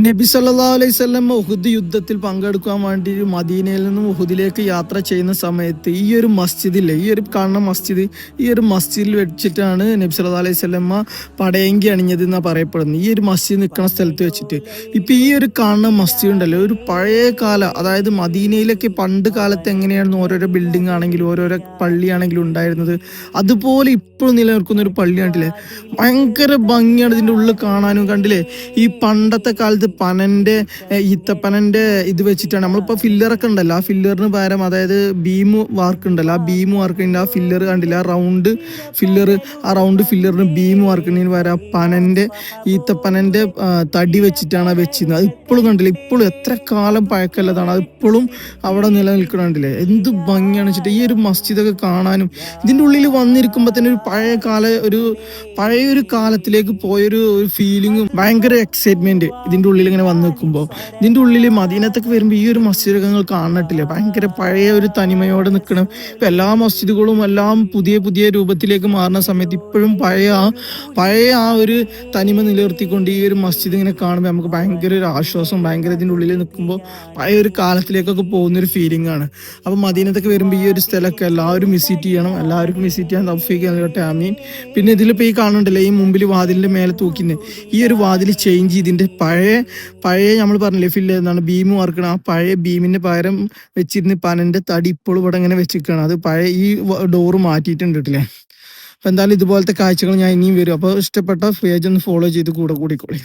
നബി സല്ലല്ലാഹു അലൈഹി വസല്ലം ഉഹുദ് യുദ്ധത്തിൽ പങ്കെടുക്കാൻ വേണ്ടി മദീനയിൽ നിന്നും ഉഹുദിലേക്ക് യാത്ര ചെയ്യുന്ന സമയത്ത് ഈ ഒരു മസ്ജിദില്ലേ, ഈ ഒരു കാണുന്ന മസ്ജിദ്, ഈ ഒരു മസ്ജിദിൽ വെച്ചിട്ടാണ് നബി സല്ലല്ലാഹു അലൈഹി വസല്ലം പടയങ്കി അണിഞ്ഞത് എന്നാണ് പറയപ്പെടുന്നത്. ഈ ഒരു മസ്ജിദ് നിൽക്കുന്ന സ്ഥലത്ത് വെച്ചിട്ട് ഇപ്പൊ ഈ ഒരു കാണുന്ന മസ്ജിദ് ഉണ്ടല്ലോ, ഒരു പഴയ കാല, അതായത് മദീനയിലൊക്കെ പണ്ട് കാലത്ത് എങ്ങനെയായിരുന്നു ഓരോരോ ബിൽഡിംഗ് ആണെങ്കിലും ഓരോരോ പള്ളിയാണെങ്കിലും ഉണ്ടായിരുന്നത്, അതുപോലെ ഇപ്പോഴും നിലനിൽക്കുന്ന ഒരു പള്ളി കണ്ടില്ലേ. ഭയങ്കര ഭംഗിയാണ് ഇതിൻ്റെ ഉള്ളിൽ കാണാനും. കണ്ടില്ലേ, ഈ പണ്ടത്തെ കാലത്ത് ഈത്തപ്പനന്റെ ഇത് വെച്ചിട്ടാണ് നമ്മളിപ്പോൾ ഫില്ലറൊക്കെ ഉണ്ടല്ലോ, ആ ഫില്ലറിന് പകരം, അതായത് ബീം വർക്ക് ഉണ്ടല്ലോ, ആ ബീം വർക്കിൻ്റെ ആ ഫില്ലർ കണ്ടില്ല, ആ റൗണ്ട് ഫില്ലറിന് ബീം വർക്കിന് പകരം ഈത്തപ്പനന്റെ തടി വെച്ചിട്ടാണ് വെച്ചിരുന്നത്. അത് ഇപ്പോഴും കണ്ടില്ല, ഇപ്പോഴും എത്ര കാലം പഴക്കല്ലതാണ്, അത് ഇപ്പോഴും അവിടെ നിലനിൽക്കണില്ലേ. എന്ത് ഭംഗിയാണ് വെച്ചിട്ട് ഈ ഒരു മസ്ജിദൊക്കെ കാണാനും. ഇതിൻ്റെ ഉള്ളിൽ വന്നിരിക്കുമ്പോൾ തന്നെ ഒരു പഴയൊരു കാലത്തിലേക്ക് പോയൊരു ഫീലിങ്ങും ഭയങ്കര എക്സൈറ്റ്മെന്റ് ഇതിൻ്റെ ഉള്ളിൽ ഇങ്ങനെ വന്ന് നിൽക്കുമ്പോൾ. ഇതിൻ്റെ ഉള്ളിൽ മദീനത്തൊക്കെ വരുമ്പോൾ ഈ ഒരു മസ്ജിദൊക്കെ നിങ്ങൾ കാണട്ടില്ലേ, ഭയങ്കര പഴയ ഒരു തനിമയോടെ നിൽക്കണം. ഇപ്പം എല്ലാ മസ്ജിദുകളും എല്ലാം പുതിയ പുതിയ രൂപത്തിലേക്ക് മാറുന്ന സമയത്ത് ഇപ്പോഴും പഴയ ആ ഒരു തനിമ നിലനിർത്തിക്കൊണ്ട് ഈ ഒരു മസ്ജിദ് ഇങ്ങനെ കാണുമ്പോൾ നമുക്ക് ഭയങ്കര ഒരു ആശ്വാസം, ഭയങ്കര ഇതിൻ്റെ ഉള്ളിൽ നിൽക്കുമ്പോൾ പഴയ ഒരു കാലത്തിലേക്കൊക്കെ പോകുന്നൊരു ഫീലിംഗ് ആണ്. അപ്പോൾ മദീനത്തൊക്കെ വരുമ്പോൾ ഈ ഒരു സ്ഥലമൊക്കെ എല്ലാവരും വിസിറ്റ് ചെയ്യണം, എല്ലാവർക്കും വിസിറ്റ് ചെയ്യാൻ തൗഫീഖ് നൽകട്ടെ, ആമീൻ. പിന്നെ ഇതിലിപ്പോൾ ഈ കാണുന്നുണ്ടല്ലോ, ഈ മുമ്പിൽ വാതിലിൻ്റെ മേലെ തൂക്കിന് ഈ ഒരു വാതിൽ ചേഞ്ച് ചെയ്തിൻ്റെ പഴയ നമ്മൾ പറഞ്ഞില്ലേ ഫില്ല് എന്താണ് ബീം വർക്കണം, ആ പഴയ ബീമിന് പകരം വെച്ചിരുന്ന പനന്റെ തടി ഇപ്പോഴും ഇവിടെ ഇങ്ങനെ വെച്ചിരിക്കുകയാണ്. അത് പഴയ ഈ ഡോറ് മാറ്റിയിട്ടുണ്ട് കേട്ടില്ലേ. അപ്പം എന്തായാലും ഇതുപോലത്തെ കാഴ്ചകൾ ഞാൻ ഇനിയും വരും. അപ്പോൾ ഇഷ്ടപ്പെട്ട പേജ് ഒന്ന് ഫോളോ ചെയ്ത് കൂടെ കൂടിക്കോളി.